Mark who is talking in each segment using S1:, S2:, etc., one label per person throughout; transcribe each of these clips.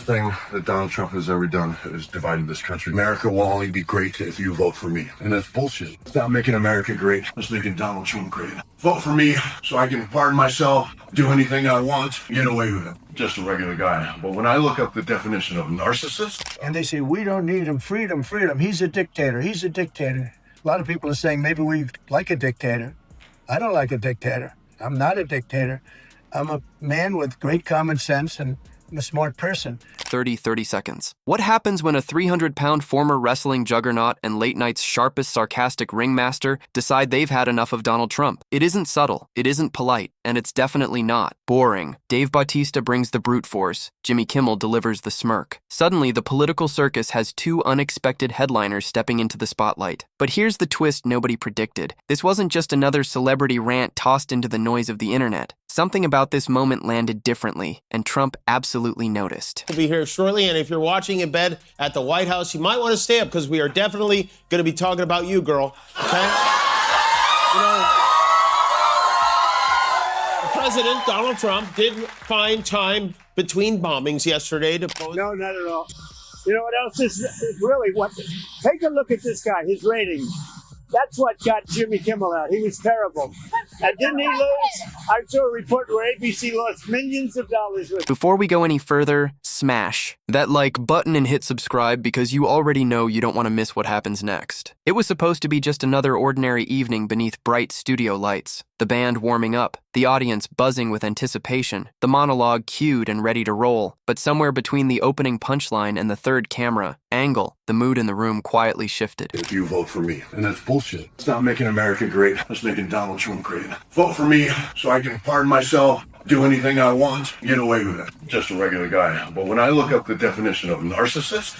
S1: thing that Donald Trump has ever done is divided this country. America will only be great if you vote for me. And that's bullshit. It's not making America great. It's making Donald Trump great. Vote for me so I can pardon myself, do anything I want, get away with it. Just a regular guy. But when I look up the definition of narcissist...
S2: And they say, we don't need him. Freedom, freedom. He's a dictator. He's a dictator. A lot of people are saying maybe we like a dictator. I don't like a dictator. I'm not a dictator. I'm a man with great common sense and I'm a smart person.
S3: 30 seconds. What happens when a 300-pound former wrestling juggernaut and late night's sharpest sarcastic ringmaster decide they've had enough of Donald Trump? It isn't subtle, it isn't polite, and it's definitely not boring. Dave Bautista brings the brute force. Jimmy Kimmel delivers the smirk. Suddenly, the political circus has two unexpected headliners stepping into the spotlight. But here's the twist nobody predicted. This wasn't just another celebrity rant tossed into the noise of the internet. Something about this moment landed differently, and Trump absolutely noticed.
S4: We'll be here shortly, and if you're watching in bed at the White House, you might want to stay up because we are definitely going to be talking about you, girl. Okay? You know, President Donald Trump did find time between bombings yesterday to post.
S2: No, not at all. You know what else is really what? Take a look at this guy, his ratings. That's what got Jimmy Kimmel out. He was terrible. And didn't he lose? I saw a report where ABC lost millions of dollars.
S3: Before we go any further, smash that like button and hit subscribe because you already know you don't want to miss what happens next. It was supposed to be just another ordinary evening beneath bright studio lights. The band warming up, the audience buzzing with anticipation, the monologue cued and ready to roll. But somewhere between the opening punchline and the third camera angle, the mood in the room quietly shifted.
S1: If you vote for me, and that's bullshit. It's not making America great. It's making Donald Trump great. Vote for me so I can pardon myself, do anything I want, get away with it. Just a regular guy. But when I look up the definition of narcissist,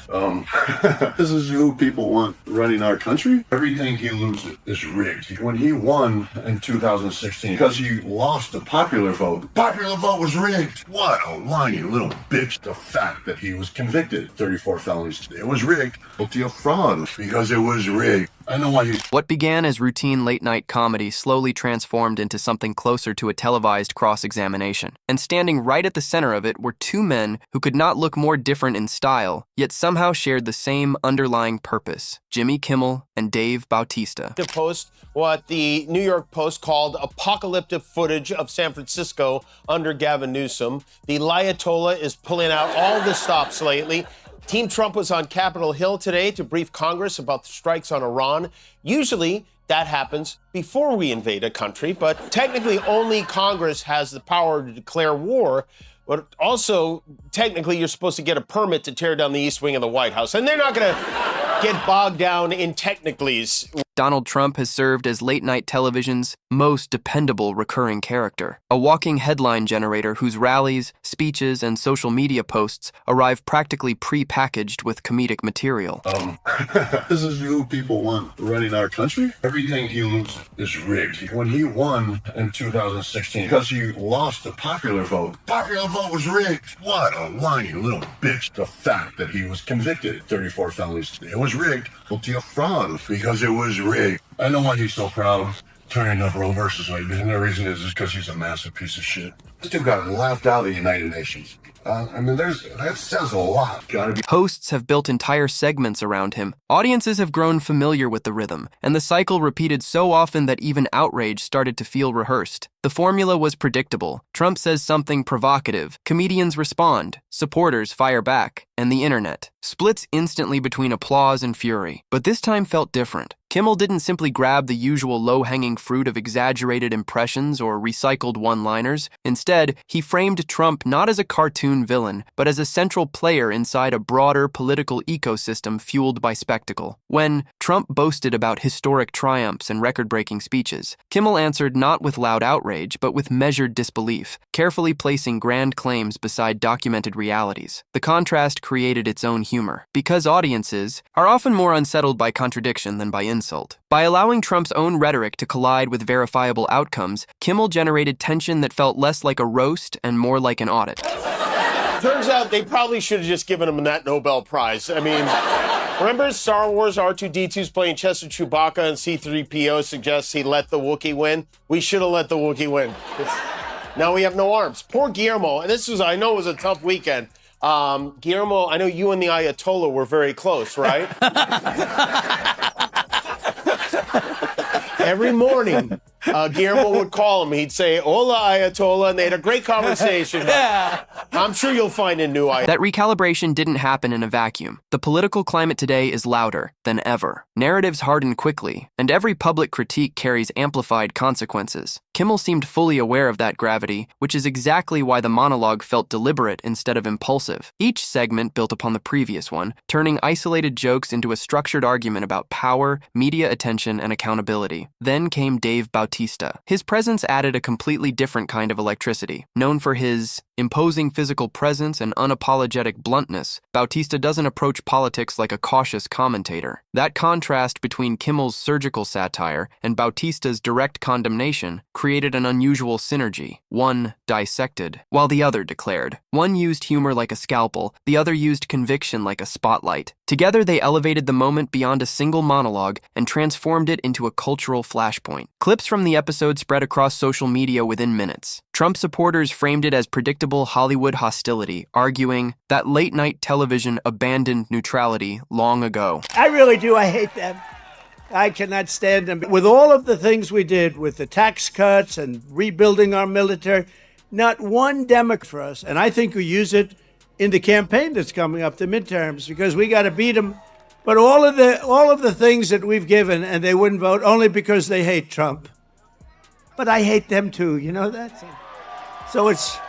S1: this is who people want running our country. Everything he loses is rigged. When he won in 2016, because he lost the popular vote was rigged. What a lying little bitch. The fact that he was convicted, 34 felonies, it was rigged. Guilty of fraud because it was rigged. I know why you...
S3: What began as routine late-night comedy slowly transformed into something closer to a televised cross-examination. And standing right at the center of it were two men who could not look more different in style, yet somehow shared the same underlying purpose: Jimmy Kimmel and Dave Bautista.
S4: To post what the New York Post called apocalyptic footage of San Francisco under Gavin Newsom. The Ayatollah is pulling out all the stops lately. Team Trump was on Capitol Hill today to brief Congress about the strikes on Iran. Usually, that happens before we invade a country, but technically only Congress has the power to declare war. But also, technically, you're supposed to get a permit to tear down the East Wing of the White House. And they're not going to get bogged down in technicalities.
S3: Donald Trump has served as late-night television's most dependable recurring character, a walking headline generator whose rallies, speeches, and social media posts arrive practically pre-packaged with comedic material.
S1: This is who people want running our country. Everything he loses is rigged. When he won in 2016, because he lost the popular vote was rigged. What a lying little bitch. The fact that he was convicted, 34 felonies, it was rigged. Guilty of fraud because it was rigged. I know why he's so proud. Turning up Roe versus Wade, and the reason is because he's a massive piece of shit. This dude got laughed out of the United Nations. That says a lot.
S3: Hosts have built entire segments around him. Audiences have grown familiar with the rhythm, and the cycle repeated so often that even outrage started to feel rehearsed. The formula was predictable. Trump says something provocative. Comedians respond. Supporters fire back. And the internet splits instantly between applause and fury. But this time felt different. Kimmel didn't simply grab the usual low-hanging fruit of exaggerated impressions or recycled one-liners. Instead, he framed Trump not as a cartoon villain, but as a central player inside a broader political ecosystem fueled by spectacle. When Trump boasted about historic triumphs and record-breaking speeches, Kimmel answered not with loud outrage, but with measured disbelief, carefully placing grand claims beside documented realities. The contrast created its own humor, because audiences are often more unsettled by contradiction than by insult. By allowing Trump's own rhetoric to collide with verifiable outcomes, Kimmel generated tension that felt less like a roast and more like an audit.
S4: Turns out they probably should have just given him that Nobel Prize. I mean, remember Star Wars R2-D2's playing chess with Chewbacca and C-3PO suggests he let the Wookiee win? We should have let the Wookiee win. Now we have no arms. Poor Guillermo, and I know it was a tough weekend, Guillermo, I know you and the Ayatollah were very close, right? Every morning, Guillermo would call him. He'd say, "Hola, Ayatollah," and they had a great conversation. Yeah. I'm sure you'll find a new Ayatollah.
S3: That recalibration didn't happen in a vacuum. The political climate today is louder than ever. Narratives harden quickly, and every public critique carries amplified consequences. Kimmel seemed fully aware of that gravity, which is exactly why the monologue felt deliberate instead of impulsive. Each segment built upon the previous one, turning isolated jokes into a structured argument about power, media attention, and accountability. Then came Dave Bautista. His presence added a completely different kind of electricity. Known for his imposing physical presence and unapologetic bluntness, Bautista doesn't approach politics like a cautious commentator. That contrast between Kimmel's surgical satire and Bautista's direct condemnation created an unusual synergy. One dissected, while the other declared. One used humor like a scalpel, the other used conviction like a spotlight. Together, they elevated the moment beyond a single monologue and transformed it into a cultural flashpoint. Clips from the episode spread across social media within minutes. Trump supporters framed it as predictable Hollywood hostility, arguing that late-night television abandoned neutrality long ago.
S2: I really do. I hate them. I cannot stand them. With all of the things we did with the tax cuts and rebuilding our military, not one Democrat for us. And I think we use it in the campaign that's coming up, the midterms, because we got to beat them. But all of the things that we've given, and they wouldn't vote only because they hate Trump. But I hate them too, you know that? So it's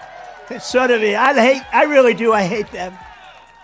S2: sort of I really do. I hate them.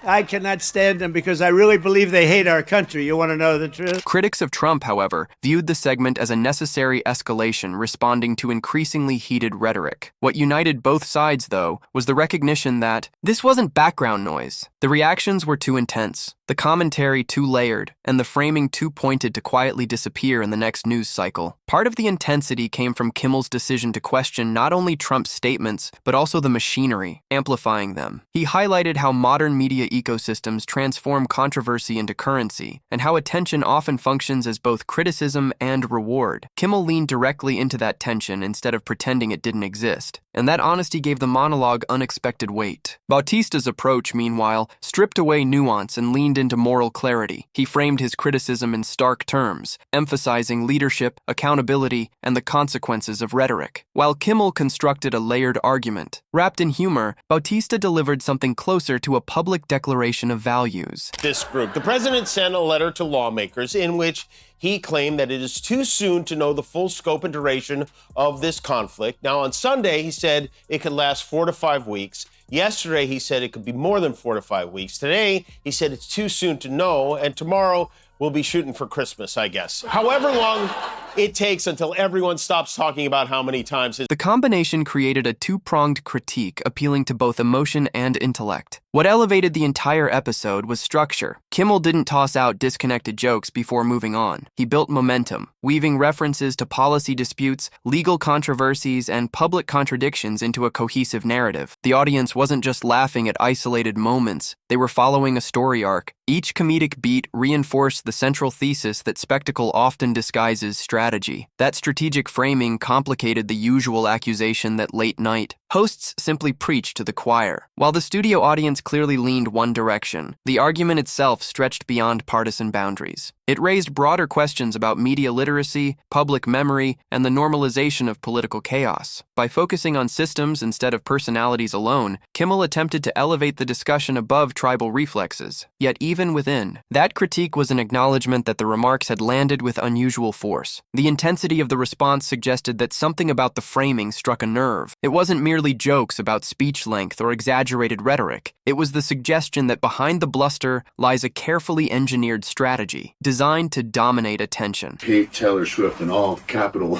S2: I cannot stand them because I really believe they hate our country. You want to know the truth?
S3: Critics of Trump, however, viewed the segment as a necessary escalation responding to increasingly heated rhetoric. What united both sides, though, was the recognition that this wasn't background noise. The reactions were too intense, the commentary too layered, and the framing too pointed to quietly disappear in the next news cycle. Part of the intensity came from Kimmel's decision to question not only Trump's statements, but also the machinery, amplifying them. He highlighted how modern media ecosystems transform controversy into currency, and how attention often functions as both criticism and reward. Kimmel leaned directly into that tension instead of pretending it didn't exist, and that honesty gave the monologue unexpected weight. Bautista's approach, meanwhile, stripped away nuance and leaned into moral clarity. He framed his criticism in stark terms, emphasizing leadership, accountability, and the consequences of rhetoric. While Kimmel constructed a layered argument, wrapped in humor, Bautista delivered something closer to a public declaration of values.
S4: This group. The president sent a letter to lawmakers in which he claimed that it is too soon to know the full scope and duration of this conflict. Now, on Sunday, he said it could last 4 to 5 weeks. Yesterday, he said it could be more than 4 to 5 weeks. Today, he said it's too soon to know, and tomorrow we'll be shooting for Christmas, I guess. However long it takes until everyone stops talking about how many times.
S3: The combination created a two-pronged critique appealing to both emotion and intellect. What elevated the entire episode was structure. Kimmel didn't toss out disconnected jokes before moving on. He built momentum, weaving references to policy disputes, legal controversies, and public contradictions into a cohesive narrative. The audience wasn't just laughing at isolated moments, they were following a story arc. Each comedic beat reinforced the central thesis that spectacle often disguises strategy. That strategic framing complicated the usual accusation that late night hosts simply preach to the choir. While the studio audience clearly leaned one direction, the argument itself stretched beyond partisan boundaries. It raised broader questions about media literacy, public memory, and the normalization of political chaos. By focusing on systems instead of personalities alone, Kimmel attempted to elevate the discussion above tribal reflexes. Yet even within, that critique was an acknowledgement that the remarks had landed with unusual force. The intensity of the response suggested that something about the framing struck a nerve. It wasn't merely jokes about speech length or exaggerated rhetoric. It was the suggestion that behind the bluster lies a carefully engineered strategy designed to dominate attention.
S1: Hate Taylor Swift in all capital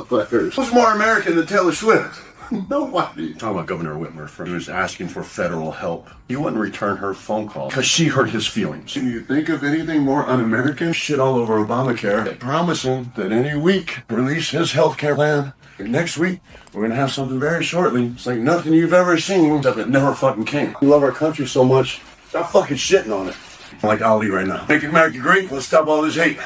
S1: letters. Who's more American than Taylor Swift? Nobody. Talking about Governor Whitmer, he was asking for federal help. He wouldn't return her phone call because she hurt his feelings. Can you think of anything more un-American? Shit all over Obamacare, promising that any week release his health care plan. And next week, we're gonna have something very shortly. It's like nothing you've ever seen, except it never fucking came. We love our country so much, stop fucking shitting on it. I'm like Ali right now. Make America great, let's stop all this hate.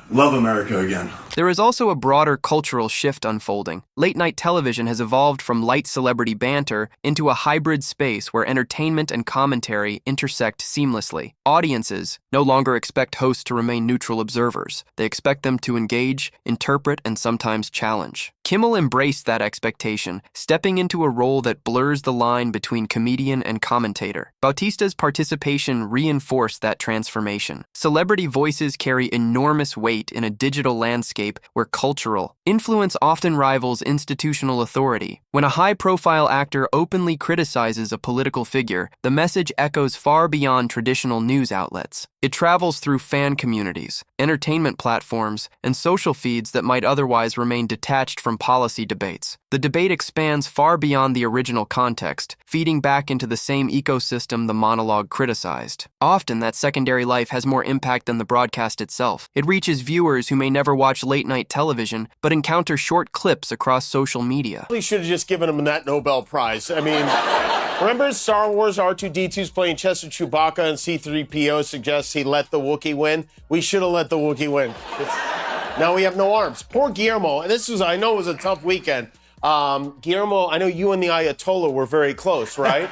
S1: Love America again.
S3: There is also a broader cultural shift unfolding. Late-night television has evolved from light celebrity banter into a hybrid space where entertainment and commentary intersect seamlessly. Audiences no longer expect hosts to remain neutral observers. They expect them to engage, interpret, and sometimes challenge. Kimmel embraced that expectation, stepping into a role that blurs the line between comedian and commentator. Bautista's participation reinforced that transformation. Celebrity voices carry enormous weight in a digital landscape where cultural influence often rivals institutional authority. When a high-profile actor openly criticizes a political figure, the message echoes far beyond traditional news outlets. It travels through fan communities, entertainment platforms, and social feeds that might otherwise remain detached from policy debates. The debate expands far beyond the original context, feeding back into the same ecosystem the monologue criticized. Often, that secondary life has more impact than the broadcast itself. It reaches viewers who may never watch late-night television, but encounter short clips across social media.
S4: We should have just given him that Nobel Prize. I mean, remember in Star Wars, R2-D2's playing chess with Chewbacca and C-3PO suggests he let the Wookiee win? We should have let the Wookiee win. Now we have no arms. Poor Guillermo. And I know it was a tough weekend. Guillermo, I know you and the Ayatollah were very close, right?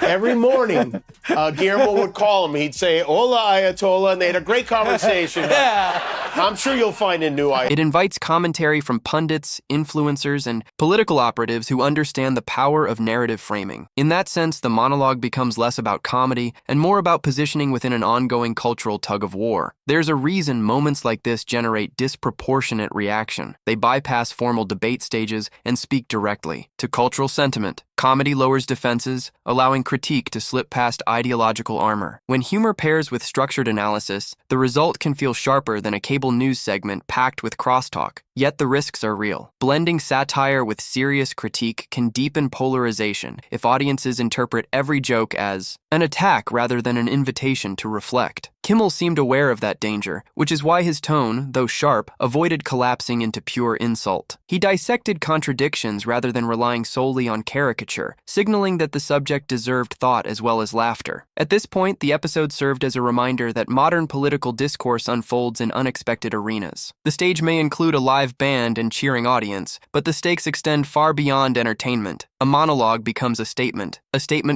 S4: Every morning, Guillermo would call him. He'd say, "Hola, Ayatollah," and they had a great conversation. I'm sure you'll find a new Ayatollah.
S3: It invites commentary from pundits, influencers, and political operatives who understand the power of narrative framing. In that sense, the monologue becomes less about comedy and more about positioning within an ongoing cultural tug-of-war. There's a reason moments like this generate disproportionate reaction. They bypass formal debate stages and speak directly to cultural sentiment. Comedy lowers defenses, allowing critique to slip past ideological armor. When humor pairs with structured analysis, the result can feel sharper than a cable news segment packed with crosstalk. Yet the risks are real. Blending satire with serious critique can deepen polarization if audiences interpret every joke as an attack rather than an invitation to reflect. Kimmel seemed aware of that danger, which is why his tone, though sharp, avoided collapsing into pure insult. He dissected contradictions rather than relying solely on caricature, signaling that the subject deserved thought as well as laughter. At this point, the episode served as a reminder that modern political discourse unfolds in unexpected arenas. The stage may include a live band and cheering audience, but the stakes extend far beyond entertainment. A monologue becomes a statement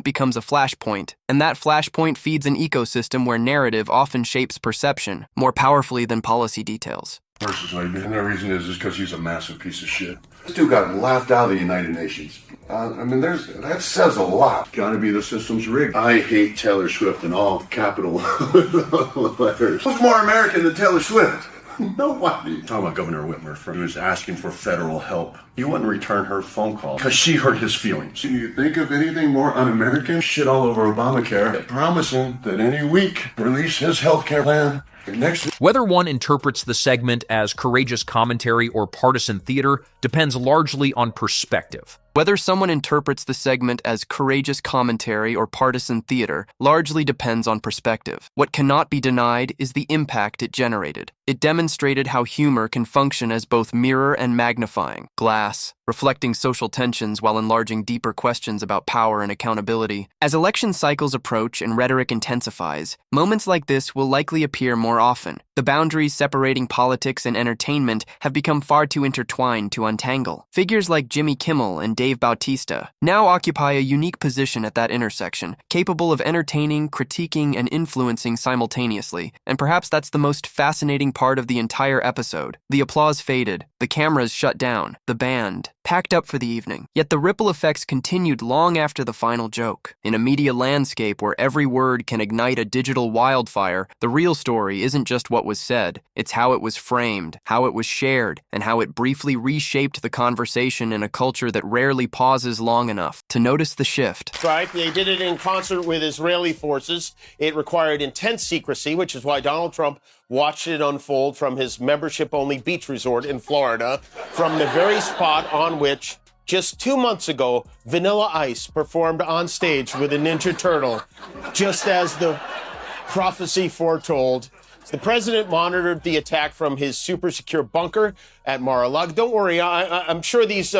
S3: becomes a flashpoint, and that flashpoint feeds an ecosystem where narrative often shapes perception more powerfully than policy details.
S1: Personally, and the reason is because he's a massive piece of shit. This dude got laughed out of the United Nations. That says a lot. Gotta be the system's rigged. I hate Taylor Swift in all capital letters. Who's more American than Taylor Swift? Nobody. Talking about Governor Whitmer, he was asking for federal help. He wouldn't return her phone call because she hurt his feelings. Can you think of anything more un-American? Shit all over Obamacare, promising that any week release his health care plan.
S5: Whether one interprets the segment as courageous commentary or partisan theater depends largely on perspective.
S3: Whether someone interprets the segment as courageous commentary or partisan theater largely depends on perspective. What cannot be denied is the impact it generated. It demonstrated how humor can function as both mirror and magnifying glass, reflecting social tensions while enlarging deeper questions about power and accountability. As election cycles approach and rhetoric intensifies, moments like this will likely appear more often. The boundaries separating politics and entertainment have become far too intertwined to untangle. Figures like Jimmy Kimmel and Dave Bautista now occupy a unique position at that intersection, capable of entertaining, critiquing, and influencing simultaneously. And perhaps that's the most fascinating part of the entire episode. The applause faded, the cameras shut down, the band packed up for the evening. Yet the ripple effects continued long after the final joke. In a media landscape where every word can ignite a digital wildfire, the real story isn't just what was said, it's how it was framed, how it was shared, and how it briefly reshaped the conversation in a culture that rarely pauses long enough to notice the shift.
S4: Right, they did it in concert with Israeli forces. It required intense secrecy, which is why Donald Trump watched it unfold from his membership-only beach resort in Florida, from the very spot on which just 2 months ago, Vanilla Ice performed on stage with a Ninja Turtle, just as the prophecy foretold. The president monitored the attack from his super secure bunker at Mar-a-Lago. Don't worry, I'm sure these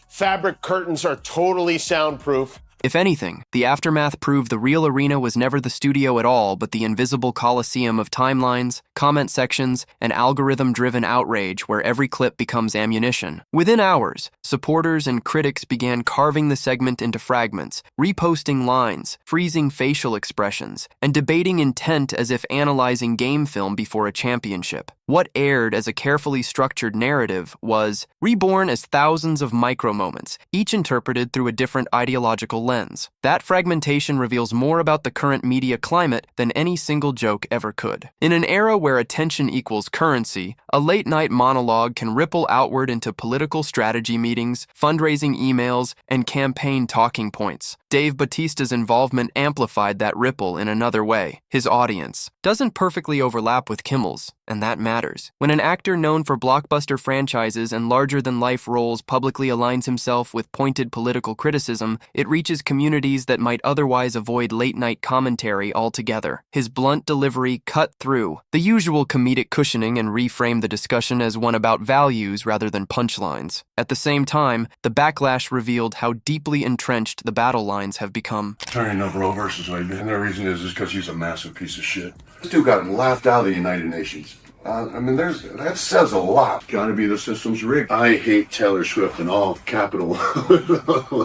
S4: fabric curtains are totally soundproof.
S3: If anything, the aftermath proved the real arena was never the studio at all, but the invisible coliseum of timelines, comment sections, and algorithm-driven outrage where every clip becomes ammunition. Within hours, supporters and critics began carving the segment into fragments, reposting lines, freezing facial expressions, and debating intent as if analyzing game film before a championship. What aired as a carefully structured narrative was reborn as thousands of micro-moments, each interpreted through a different ideological lens. That fragmentation reveals more about the current media climate than any single joke ever could. In an era where attention equals currency, a late-night monologue can ripple outward into political strategy meetings, fundraising emails, and campaign talking points. Dave Bautista's involvement amplified that ripple in another way. His audience doesn't perfectly overlap with Kimmel's, and that matters. When an actor known for blockbuster franchises and larger-than-life roles publicly aligns himself with pointed political criticism, it reaches communities that might otherwise avoid late-night commentary altogether. His blunt delivery cut through the usual comedic cushioning and reframed the discussion as one about values rather than punchlines. At the same time, the backlash revealed how deeply entrenched the battle lines have become.
S1: There ain't no Roe versus Wade, and the reason is because he's a massive piece of shit. This dude got laughed out of the United Nations. That says a lot. Gotta be the system's rigged. I hate Taylor Swift in all capital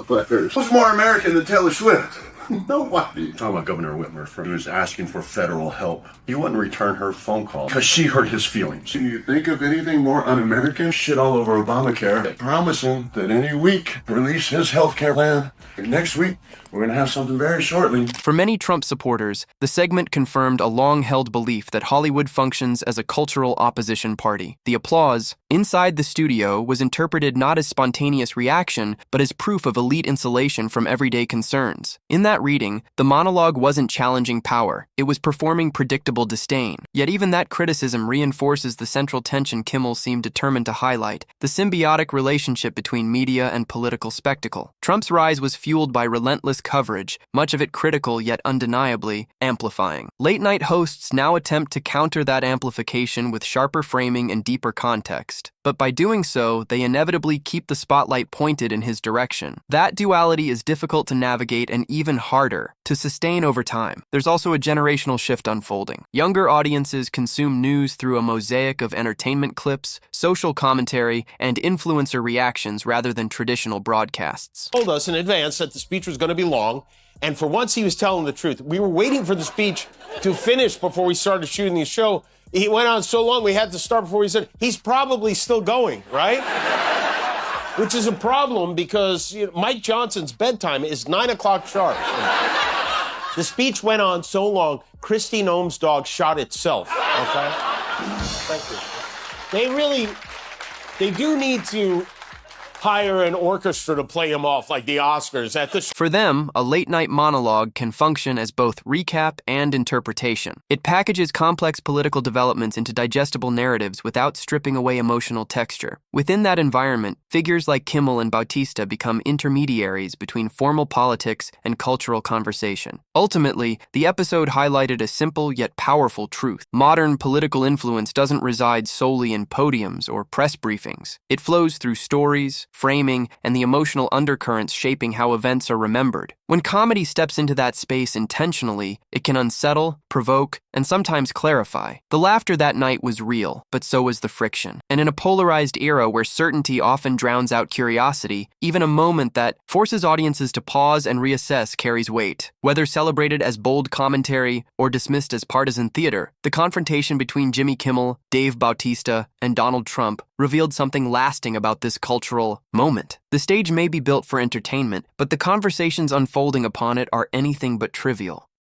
S1: letters. Who's more American than Taylor Swift? Nobody. Talking about Governor Whitmer, who was asking for federal help. He wouldn't return her phone call because she hurt his feelings. Can you think of anything more un-American? Shit all over Obamacare, promising that any week release his health care plan. And next week, we're going to have something very shortly.
S3: For many Trump supporters, the segment confirmed a long-held belief that Hollywood functions as a cultural opposition party. The applause inside the studio was interpreted not as spontaneous reaction, but as proof of elite insulation from everyday concerns. In that reading, the monologue wasn't challenging power. It was performing predictable disdain. Yet even that criticism reinforces the central tension Kimmel seemed determined to highlight, the symbiotic relationship between media and political spectacle. Trump's rise was fueled by relentless coverage, much of it critical yet undeniably amplifying. Late-night hosts now attempt to counter that amplification with sharper framing and deeper context. But by doing so, they inevitably keep the spotlight pointed in his direction. That duality is difficult to navigate and even harder to sustain over time. There's also a generational shift unfolding. Younger audiences consume news through a mosaic of entertainment clips, social commentary, and influencer reactions rather than traditional broadcasts.
S4: Told us in advance that the speech was going to be long, and for once he was telling the truth. We were waiting for the speech to finish before we started shooting the show. He went on so long we had to start before he said, he's probably still going, right? Which is a problem because Mike Johnson's bedtime is 9 o'clock sharp. The speech went on so long, Christy Noem's dog shot itself, okay? Thank you. They do need to hire an orchestra to play him off like the Oscars at the
S3: For them, a late-night monologue can function as both recap and interpretation. It packages complex political developments into digestible narratives without stripping away emotional texture. Within that environment, figures like Kimmel and Bautista become intermediaries between formal politics and cultural conversation. Ultimately, the episode highlighted a simple yet powerful truth. Modern political influence doesn't reside solely in podiums or press briefings. It flows through stories, framing, and the emotional undercurrents shaping how events are remembered. When comedy steps into that space intentionally, it can unsettle, provoke, and sometimes clarify. The laughter that night was real, but so was the friction. And in a polarized era where certainty often drowns out curiosity, even a moment that forces audiences to pause and reassess carries weight. Whether celebrated as bold commentary or dismissed as partisan theater, the confrontation between Jimmy Kimmel, Dave Bautista, and Donald Trump revealed something lasting about this cultural moment. The stage may be built for entertainment, but the conversations unfolding upon it are anything but trivial.